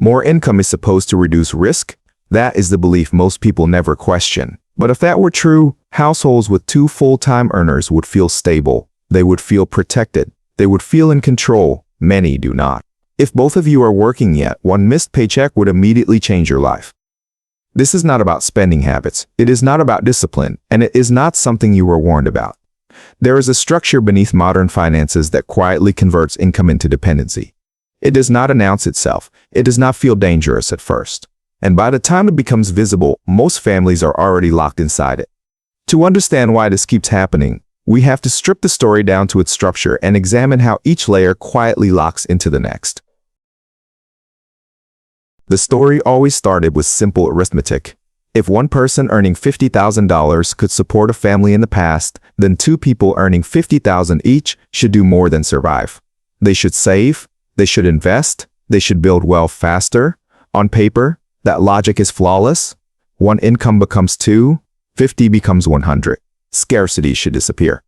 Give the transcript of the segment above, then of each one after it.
More income is supposed to reduce risk. That is the belief most people never question. But if that were true, households with two full-time earners would feel stable. They would feel protected. They would feel in control. Many do not. If both of you are working yet, one missed paycheck would immediately change your life. This is not about spending habits. It is not about discipline, and it is not something you were warned about. There is a structure beneath modern finances that quietly converts income into dependency. It does not announce itself. It does not feel dangerous at first. And by the time it becomes visible, most families are already locked inside it. To understand why this keeps happening, we have to strip the story down to its structure and examine how each layer quietly locks into the next. The story always started with simple arithmetic. If one person earning $50,000 could support a family in the past, then two people earning $50,000 each should do more than survive. They should save, they should invest, they should build wealth faster. On paper, that logic is flawless. One income becomes two, 50 becomes 100. Scarcity should disappear.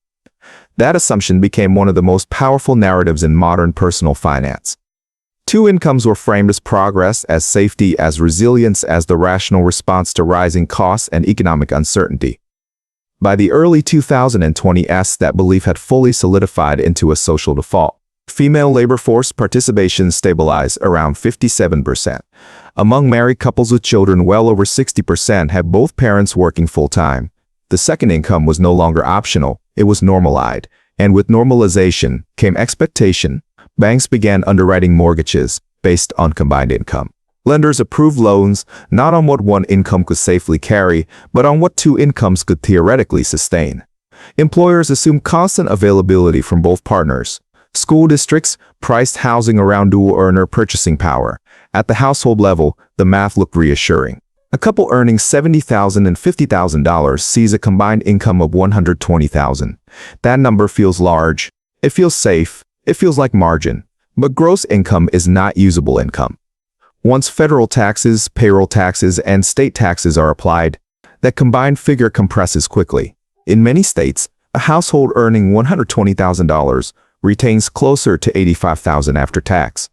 That assumption became one of the most powerful narratives in modern personal finance. Two incomes were framed as progress, as safety, as resilience, as the rational response to rising costs and economic uncertainty. By the early 2020s, that belief had fully solidified into a social default. Female labor force participation stabilized around 57%. Among married couples with children, well over 60% had both parents working full-time. The second income was no longer optional, it was normalized. And with normalization came expectation. Banks began underwriting mortgages based on combined income. Lenders approved loans not on what one income could safely carry, but on what two incomes could theoretically sustain. Employers assumed constant availability from both partners. School districts priced housing around dual-earner purchasing power. At the household level, the math looked reassuring. A couple earning $70,000 and $50,000 sees a combined income of $120,000. That number feels large. It feels safe. It feels like margin. But gross income is not usable income. Once federal taxes, payroll taxes, and state taxes are applied, that combined figure compresses quickly. In many states, a household earning $120,000 retains closer to $85,000 after tax.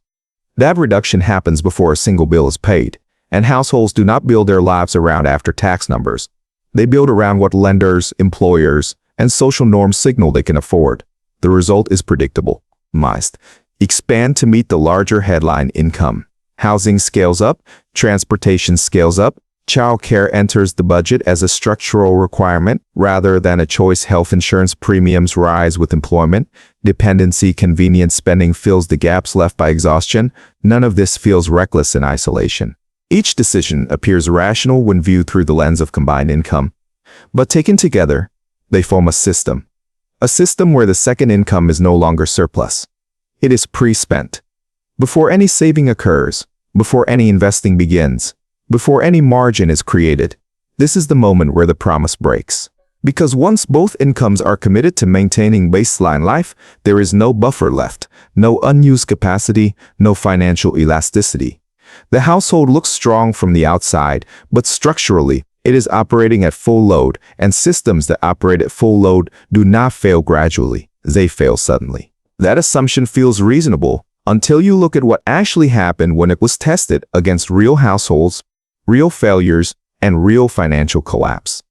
That reduction happens before a single bill is paid, and households do not build their lives around after-tax numbers. They build around what lenders, employers, and social norms signal they can afford. The result is predictable. Must expand to meet the larger headline income. Housing scales up, transportation scales up, childcare enters the budget as a structural requirement rather than a choice. Health insurance premiums rise with employment. Dependency, convenience spending fills the gaps left by exhaustion. None of this feels reckless in isolation. Each decision appears rational when viewed through the lens of combined income. But taken together, they form a system. A system where the second income is no longer surplus. It is pre-spent. Before any saving occurs, before any investing begins, before any margin is created, this is the moment where the promise breaks. Because once both incomes are committed to maintaining baseline life, there is no buffer left, no unused capacity, no financial elasticity. The household looks strong from the outside, but structurally, it is operating at full load, and systems that operate at full load do not fail gradually, they fail suddenly. That assumption feels reasonable until you look at what actually happened when it was tested against real households, real failures, and real financial collapse.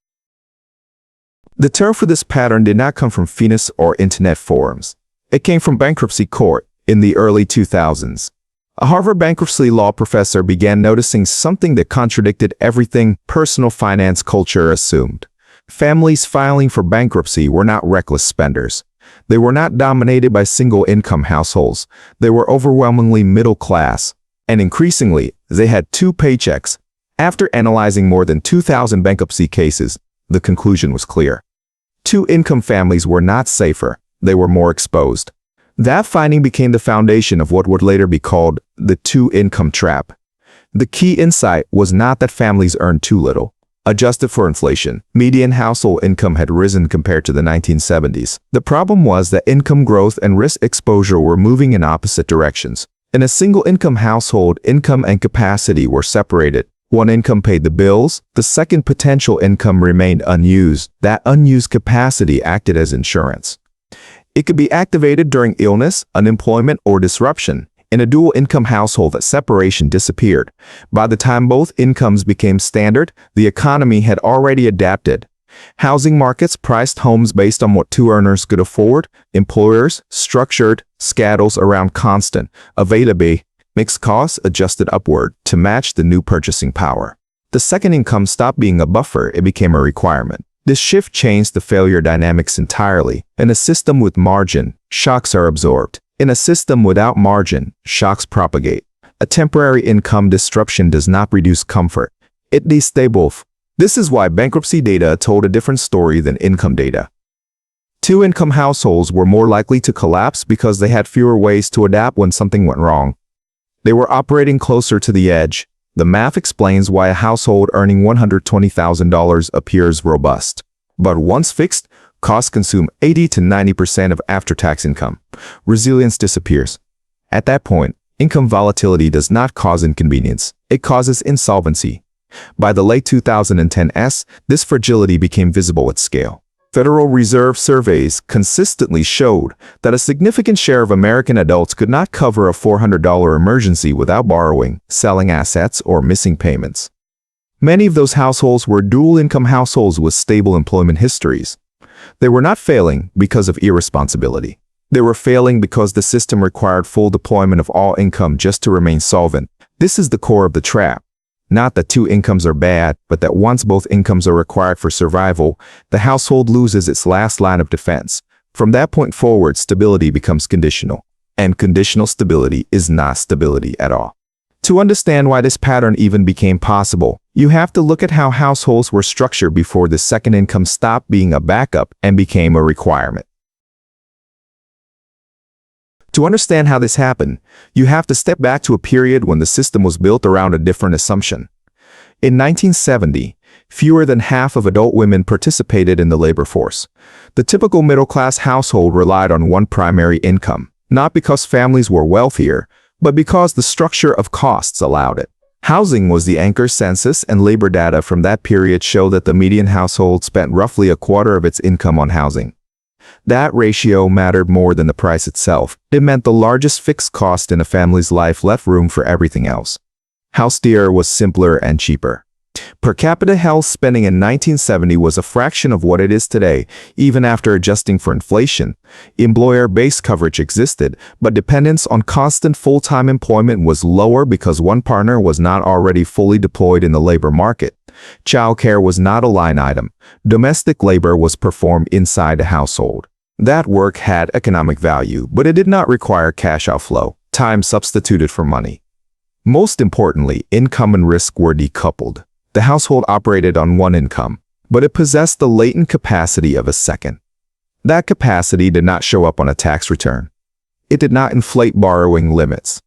The terror for this pattern did not come from Phoenix or internet forums. It came from bankruptcy court in the early 2000s. A Harvard bankruptcy law professor began noticing something that contradicted everything personal finance culture assumed. Families filing for bankruptcy were not reckless spenders. They were not dominated by single-income households. They were overwhelmingly middle class, and increasingly, they had two paychecks. After analyzing more than 2,000 bankruptcy cases, the conclusion was clear. Two-income families were not safer. They were more exposed. That finding became the foundation of what would later be called the two-income trap. The key insight was not that families earned too little. Adjusted for inflation, median household income had risen compared to the 1970s. The problem was that income growth and risk exposure were moving in opposite directions. In a single-income household, income and capacity were separated. One income paid the bills, the second potential income remained unused. That unused capacity acted as insurance. It could be activated during illness, unemployment, or disruption. In a dual-income household, that separation disappeared. By the time both incomes became standard, the economy had already adapted. Housing markets priced homes based on what two earners could afford. Employers structured schedules around constant availability. Mixed costs adjusted upward to match the new purchasing power. The second income stopped being a buffer, it became a requirement. This shift changed the failure dynamics entirely. In a system with margin, shocks are absorbed. In a system without margin, shocks propagate. A temporary income disruption does not reduce comfort. It destabilizes. This is why bankruptcy data told a different story than income data. Two-income households were more likely to collapse because they had fewer ways to adapt when something went wrong. They were operating closer to the edge. The math explains why a household earning $120,000 appears robust. But once fixed, costs consume 80 to 90% of after-tax income. Resilience disappears. At that point, income volatility does not cause inconvenience. It causes insolvency. By the late 2010s, this fragility became visible at scale. Federal Reserve surveys consistently showed that a significant share of American adults could not cover a $400 emergency without borrowing, selling assets, or missing payments. Many of those households were dual-income households with stable employment histories. They were not failing because of irresponsibility. They were failing because the system required full deployment of all income just to remain solvent. This is the core of the trap. Not that two incomes are bad, but that once both incomes are required for survival, the household loses its last line of defense. From that point forward, stability becomes conditional. And conditional stability is not stability at all. To understand why this pattern even became possible, you have to look at how households were structured before the second income stopped being a backup and became a requirement. To understand how this happened, you have to step back to a period when the system was built around a different assumption. In 1970, fewer than half of adult women participated in the labor force. The typical middle-class household relied on one primary income, not because families were wealthier, but because the structure of costs allowed it. Housing was the anchor. Census and labor data from that period show that the median household spent roughly a quarter of its income on housing. That ratio mattered more than the price itself. It meant the largest fixed cost in a family's life left room for everything else. Healthcare was simpler and cheaper. Per capita health spending in 1970 was a fraction of what it is today, even after adjusting for inflation. Employer-based coverage existed, but dependence on constant full-time employment was lower because one partner was not already fully deployed in the labor market. Childcare was not a line item. Domestic labor was performed inside the household. That work had economic value, but it did not require cash outflow, time substituted for money. Most importantly, income and risk were decoupled. The household operated on one income, but it possessed the latent capacity of a second. That capacity did not show up on a tax return. It did not inflate borrowing limits,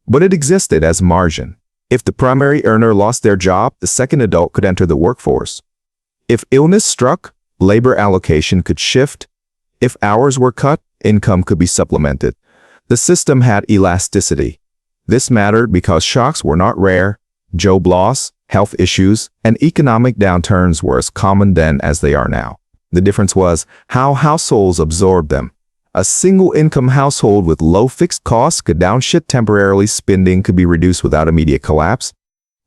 but it existed as margin. If the primary earner lost their job, the second adult could enter the workforce. If illness struck, labor allocation could shift. If hours were cut, income could be supplemented. The system had elasticity. This mattered because shocks were not rare. Job loss, health issues, and economic downturns were as common then as they are now. The difference was how households absorbed them. A single-income household with low fixed costs could downshift temporarily. Spending could be reduced without immediate collapse.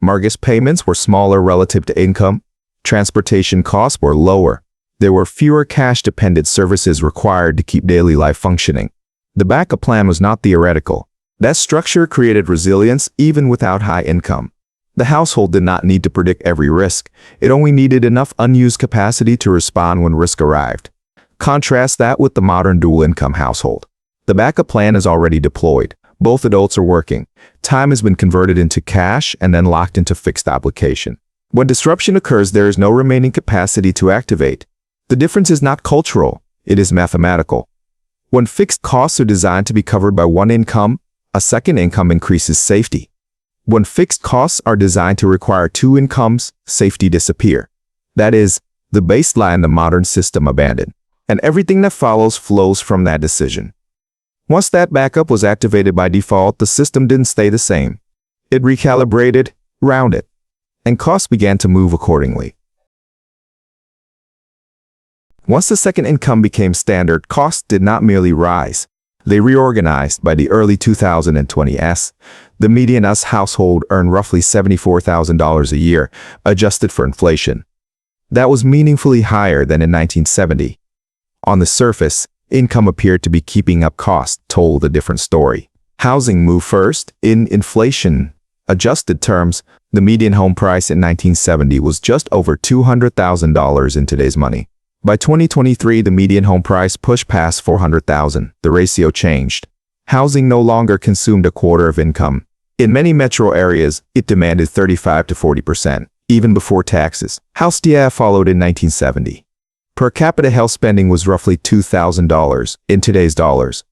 Mortgage payments were smaller relative to income. Transportation costs were lower. There were fewer cash-dependent services required to keep daily life functioning. The backup plan was not theoretical. That structure created resilience even without high income. The household did not need to predict every risk. It only needed enough unused capacity to respond when risk arrived. Contrast that with the modern dual-income household. The backup plan is already deployed. Both adults are working. Time has been converted into cash and then locked into fixed obligation. When disruption occurs, there is no remaining capacity to activate. The difference is not cultural, it is mathematical. When fixed costs are designed to be covered by one income, a second income increases safety. When fixed costs are designed to require two incomes, safety disappears. That is, the baseline the modern system abandoned. And everything that follows flows from that decision. Once that backup was activated by default, the system didn't stay the same. It recalibrated, rounded, and costs began to move accordingly. Once the second income became standard, costs did not merely rise. They reorganized by the early 2020s. The median US household earned roughly $74,000 a year, adjusted for inflation. That was meaningfully higher than in 1970. On the surface, income appeared to be keeping up, cost told a different story. Housing moved first. In inflation-adjusted terms, the median home price in 1970 was just over $200,000 in today's money. By 2023, the median home price pushed past $400,000. The ratio changed. Housing no longer consumed a quarter of income. In many metro areas, it demanded 35 to 40%, even before taxes. House DA followed in 1970. Per capita health spending was roughly $2,000 in today's dollars.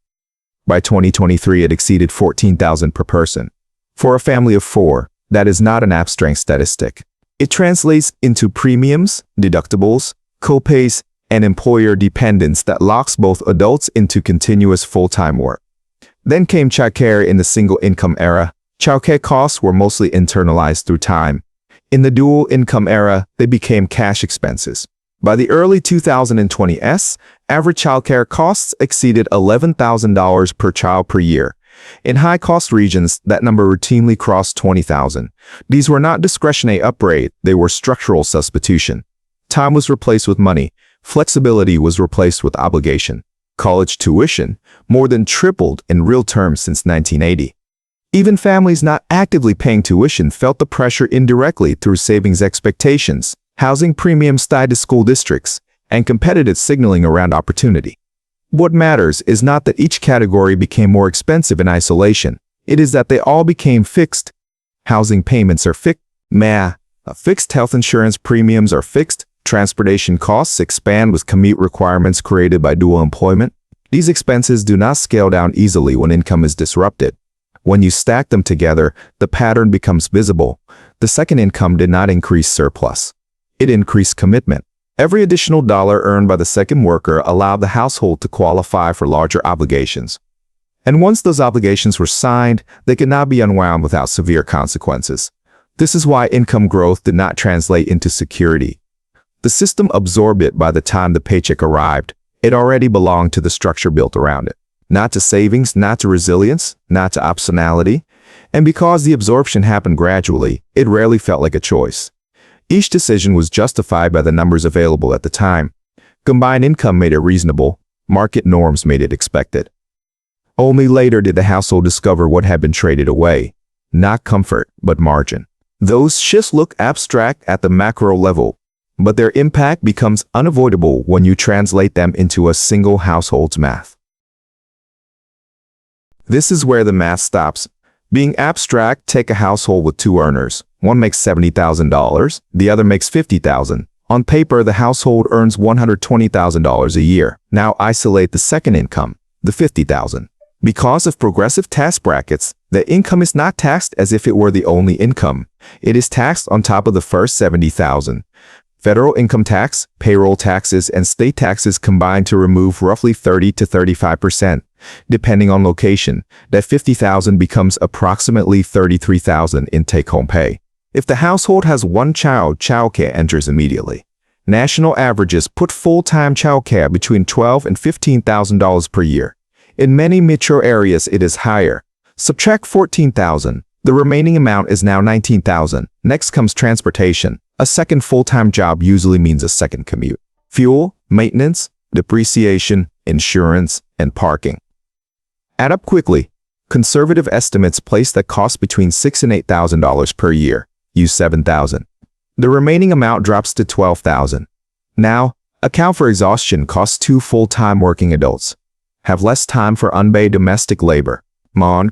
By 2023, it exceeded $14,000 per person. For a family of 4, that is not an abstract statistic. It translates into premiums, deductibles, co-pays, and employer dependence that locks both adults into continuous full-time work. Then came childcare in the single-income era. Childcare costs were mostly internalized through time. In the dual-income era, they became cash expenses. By the early 2020s, average childcare costs exceeded $11,000 per child per year. In high-cost regions, that number routinely crossed $20,000. These were not discretionary upgrade, they were structural substitution. Time was replaced with money. Flexibility was replaced with obligation. College tuition more than tripled in real terms since 1980. Even families not actively paying tuition felt the pressure indirectly through savings expectations, housing premiums tied to school districts, and competitive signaling around opportunity. What matters is not that each category became more expensive in isolation. It is that they all became fixed. Housing payments are fixed. Fixed health insurance premiums are fixed. Transportation costs expand with commute requirements created by dual employment. These expenses do not scale down easily when income is disrupted. When you stack them together, the pattern becomes visible. The second income did not increase surplus. It increased commitment. Every additional dollar earned by the second worker allowed the household to qualify for larger obligations. And once those obligations were signed, they could not be unwound without severe consequences. This is why income growth did not translate into security. The system absorbed it by the time the paycheck arrived. It already belonged to the structure built around it. Not to savings, not to resilience, not to optionality. And because the absorption happened gradually, it rarely felt like a choice. Each decision was justified by the numbers available at the time. Combined income made it reasonable. Market norms made it expected. Only later did the household discover what had been traded away. Not comfort, but margin. Those shifts look abstract at the macro level, but their impact becomes unavoidable when you translate them into a single household's math. This is where the math stops. Being abstract, take a household with 2 earners. One makes $70,000, the other makes $50,000. On paper, the household earns $120,000 a year. Now isolate the second income, the $50,000. Because of progressive tax brackets, the income is not taxed as if it were the only income. It is taxed on top of the first $70,000. Federal income tax, payroll taxes, and state taxes combine to remove roughly 30 to 35%. Depending on location, that $50,000 becomes approximately $33,000 in take-home pay. If the household has 1 child, childcare enters immediately. National averages put full-time childcare between $12,000 and $15,000 per year. In many metro areas, it is higher. Subtract $14,000. The remaining amount is now $19,000. Next comes transportation. A second full-time job usually means a second commute. Fuel, maintenance, depreciation, insurance, and parking. Add up quickly. Conservative estimates place that cost between $6,000 and $8,000 per year. Use $7,000. The remaining amount drops to $12,000. Now, account for exhaustion. Costs 2 full-time working adults. Have less time for unpaid domestic labor.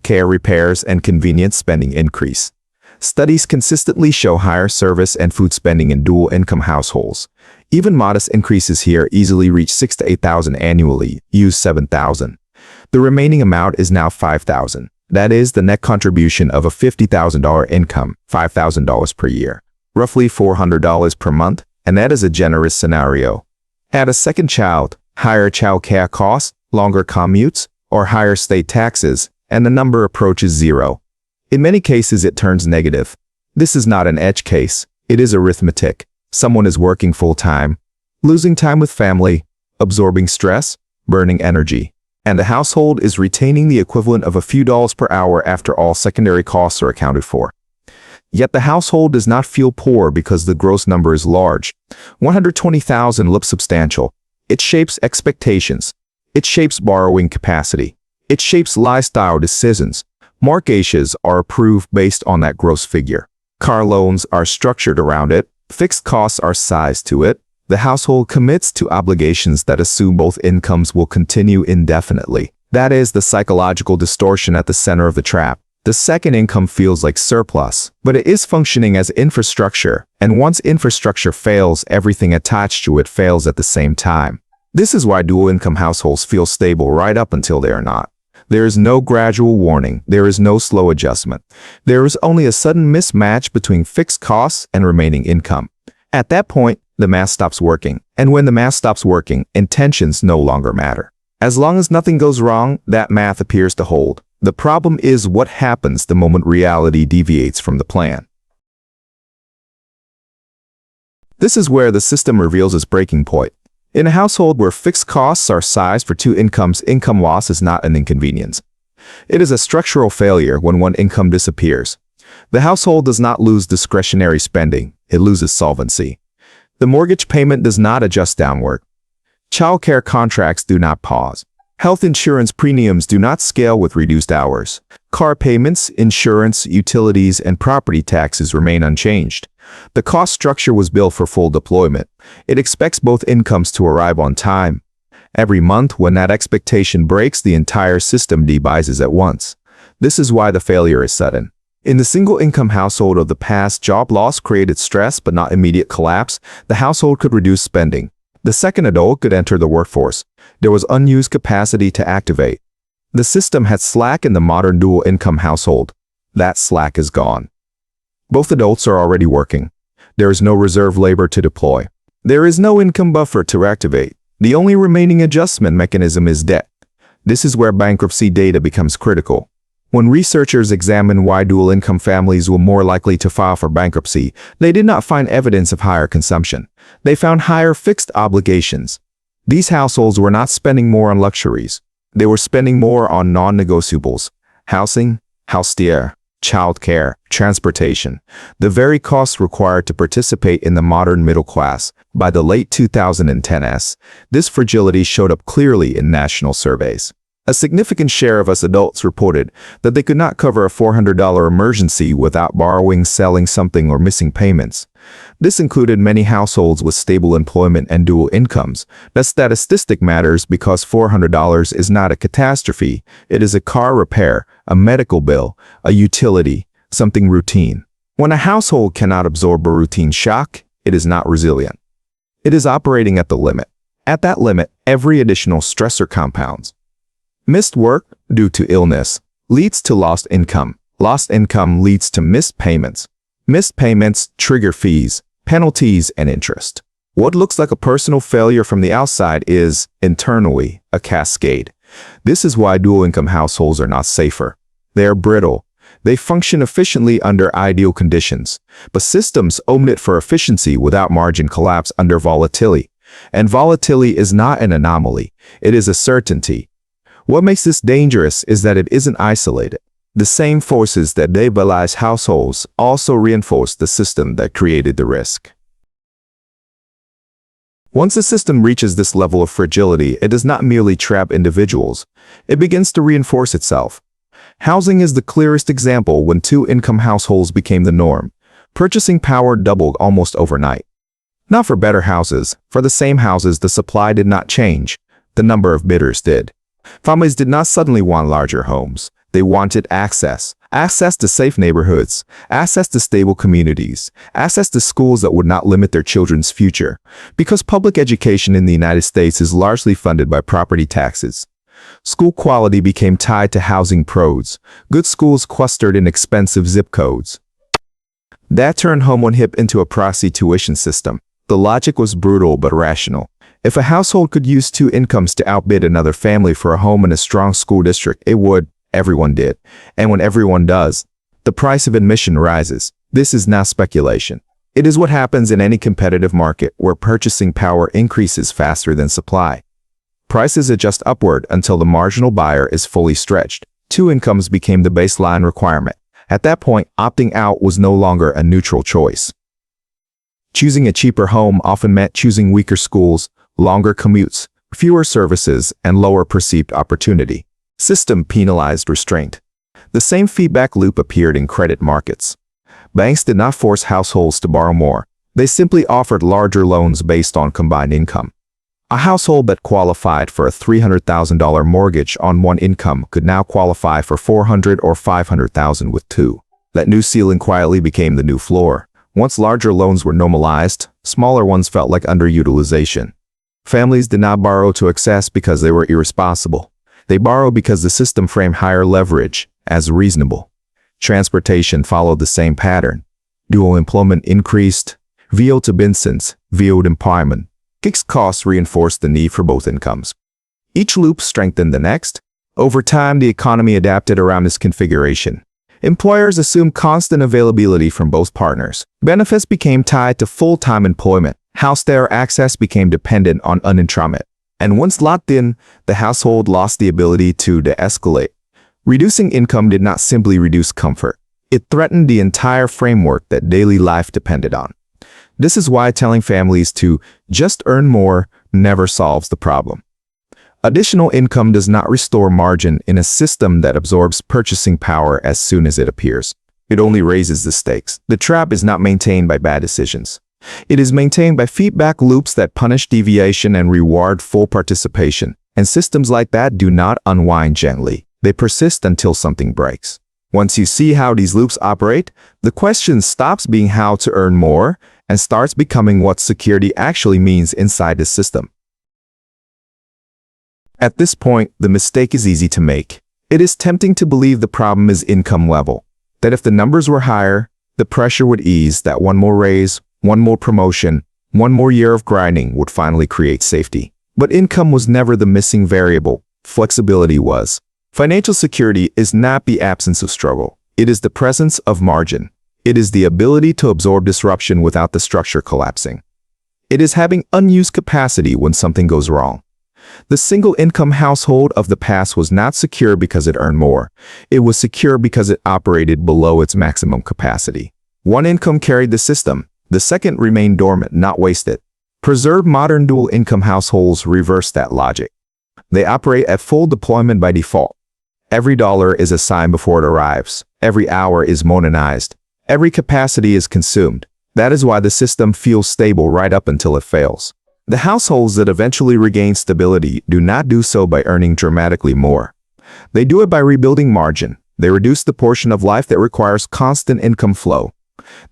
Care repairs and convenience spending increase. Studies consistently show higher service and food spending in dual-income households. Even modest increases here easily reach $6,000 to $8,000 annually. Use $7,000. The remaining amount is now $5,000. That is the net contribution of a $50,000 income, $5,000 per year, roughly $400 per month, and that is a generous scenario. Add a second child, higher child care costs, longer commutes, or higher state taxes, and the number approaches 0. In many cases, it turns negative. This is not an edge case. It is arithmetic. Someone is working full-time, losing time with family, absorbing stress, burning energy. and the household is retaining the equivalent of a few dollars per hour after all secondary costs are accounted for. Yet the household does not feel poor because the gross number is large. 120,000 looks substantial. It shapes expectations. It shapes borrowing capacity. It shapes lifestyle decisions. Mortgages are approved based on that gross figure. Car loans are structured around it. Fixed costs are sized to it. The household commits to obligations that assume both incomes will continue indefinitely. That is the psychological distortion at the center of the trap. The second income feels like surplus, but it is functioning as infrastructure, and once infrastructure fails, everything attached to it fails at the same time. This is why dual-income households feel stable right up until they are not. There is no gradual warning. There is no slow adjustment. There is only a sudden mismatch between fixed costs and remaining income. At that point, the math stops working, and when the math stops working, intentions no longer matter. As long as nothing goes wrong, that math appears to hold. The problem is what happens the moment reality deviates from the plan. This is where the system reveals its breaking point. In a household where fixed costs are sized for two incomes, income loss is not an inconvenience. It is a structural failure when one income disappears. The household does not lose discretionary spending, it loses solvency. The mortgage payment does not adjust downward. Childcare contracts do not pause. Health insurance premiums do not scale with reduced hours. Car payments, insurance, utilities, and property taxes remain unchanged. The cost structure was built for full deployment. It expects both incomes to arrive on time. Every month, when that expectation breaks, the entire system debises at once. This is why the failure is sudden. In the single-income household of the past, job loss created stress but not immediate collapse. The household could reduce spending. The second adult could enter the workforce. There was unused capacity to activate. The system had slack in the modern dual-income household. That slack is gone. Both adults are already working. There is no reserve labor to deploy. There is no income buffer to activate. The only remaining adjustment mechanism is debt. This is where bankruptcy data becomes critical. When researchers examined why dual-income families were more likely to file for bankruptcy, they did not find evidence of higher consumption. They found higher fixed obligations. These households were not spending more on luxuries. They were spending more on non-negotiables: housing, healthcare, childcare, transportation, the very costs required to participate in the modern middle class. By the late 2010s, this fragility showed up clearly in national surveys. A significant share of us adults reported that they could not cover a $400 emergency without borrowing, selling something, or missing payments. This included many households with stable employment and dual incomes. That statistic matters because $400 is not a catastrophe. It is a car repair, a medical bill, a utility, something routine. When a household cannot absorb a routine shock, it is not resilient. It is operating at the limit. At that limit, every additional stressor compounds. Missed work due to illness leads to lost income. Lost income leads to missed payments. Missed payments trigger fees, penalties, and interest. What looks like a personal failure from the outside is, internally, a cascade. This is why dual-income households are not safer. They are brittle. They function efficiently under ideal conditions, but systems omit for efficiency without margin collapse under volatility. And volatility is not an anomaly. It is a certainty. What makes this dangerous is that it isn't isolated. The same forces that destabilize households also reinforce the system that created the risk. Once a system reaches this level of fragility, it does not merely trap individuals. It begins to reinforce itself. Housing is the clearest example when two-income households became the norm. Purchasing power doubled almost overnight. Not for better houses. For the same houses, the supply did not change. The number of bidders did. Families did not suddenly want larger homes. They wanted access. Access to safe neighborhoods, access to stable communities, access to schools that would not limit their children's future. Because public education in the United States is largely funded by property taxes, school quality became tied to housing pros. Good schools clustered in expensive zip codes. That turned home on HIP into a proxy tuition system. The logic was brutal but rational. If a household could use two incomes to outbid another family for a home in a strong school district, it would. Everyone did. And when everyone does, the price of admission rises. This is not speculation. It is what happens in any competitive market where purchasing power increases faster than supply. Prices adjust upward until the marginal buyer is fully stretched. Two incomes became the baseline requirement. At that point, opting out was no longer a neutral choice. Choosing a cheaper home often meant choosing weaker schools, longer commutes, fewer services, and lower perceived opportunity. System penalized restraint. The same feedback loop appeared in credit markets. Banks did not force households to borrow more. They simply offered larger loans based on combined income. A household that qualified for a $300,000 mortgage on one income could now qualify for $400,000 or $500,000 with two. That new ceiling quietly became the new floor. Once larger loans were normalized, smaller ones felt like underutilization. Families did not borrow to excess because they were irresponsible. They borrowed because the system framed higher leverage as reasonable. Transportation followed the same pattern. Dual employment increased. VO to Benson's, VO empowerment. Fixed costs reinforced the need for both incomes. Each loop strengthened the next. Over time, the economy adapted around this configuration. Employers assumed constant availability from both partners. Benefits became tied to full-time employment. House-there access became dependent on uninterrupted. And once locked in, the household lost the ability to de-escalate. Reducing income did not simply reduce comfort. It threatened the entire framework that daily life depended on. This is why telling families to just earn more never solves the problem. Additional income does not restore margin in a system that absorbs purchasing power as soon as it appears. It only raises the stakes. The trap is not maintained by bad decisions. It is maintained by feedback loops that punish deviation and reward full participation. And systems like that do not unwind gently. They persist until something breaks. Once you see how these loops operate, the question stops being how to earn more and starts becoming what security actually means inside the system. At this point, the mistake is easy to make. It is tempting to believe the problem is income level, that if the numbers were higher, the pressure would ease, that one more raise, one more promotion, one more year of grinding would finally create safety. But income was never the missing variable. Flexibility was. Financial security is not the absence of struggle. It is the presence of margin. It is the ability to absorb disruption without the structure collapsing. It is having unused capacity when something goes wrong. The single-income household of the past was not secure because it earned more. It was secure because it operated below its maximum capacity. One income carried the system. The second remained dormant, not wasted. Preserved modern dual-income households reverse that logic. They operate at full deployment by default. Every dollar is assigned before it arrives. Every hour is monetized. Every capacity is consumed. That is why the system feels stable right up until it fails. The households that eventually regain stability do not do so by earning dramatically more. They do it by rebuilding margin. They reduce the portion of life that requires constant income flow.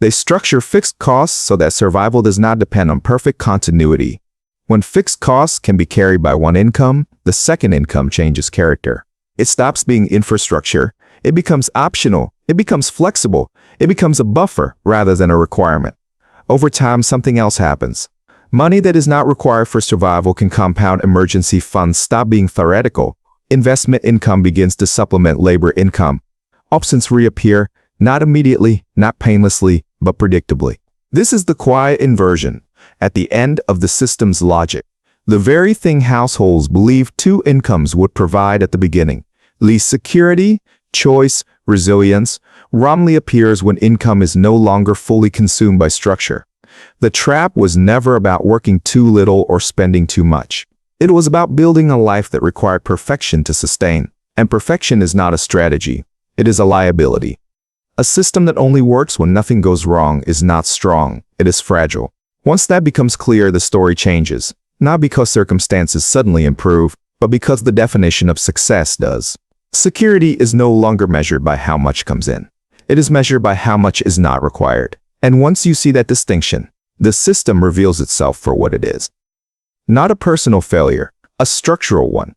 They structure fixed costs so that survival does not depend on perfect continuity. When fixed costs can be carried by one income, the second income changes character. It stops being infrastructure. It becomes optional. It becomes flexible. It becomes a buffer rather than a requirement. Over time, something else happens. Money that is not required for survival can compound. Emergency funds stop being theoretical. Investment income begins to supplement labor income. Options reappear, not immediately, not painlessly, but predictably. This is the quiet inversion at the end of the system's logic. The very thing households believed two incomes would provide at the beginning, least security, choice, resilience, wrongly appears when income is no longer fully consumed by structure. The trap was never about working too little or spending too much. It was about building a life that required perfection to sustain. And perfection is not a strategy. It is a liability. A system that only works when nothing goes wrong is not strong. It is fragile. Once that becomes clear, the story changes. Not because circumstances suddenly improve, but because the definition of success does. Security is no longer measured by how much comes in. It is measured by how much is not required. And once you see that distinction, the system reveals itself for what it is. Not a personal failure, a structural one.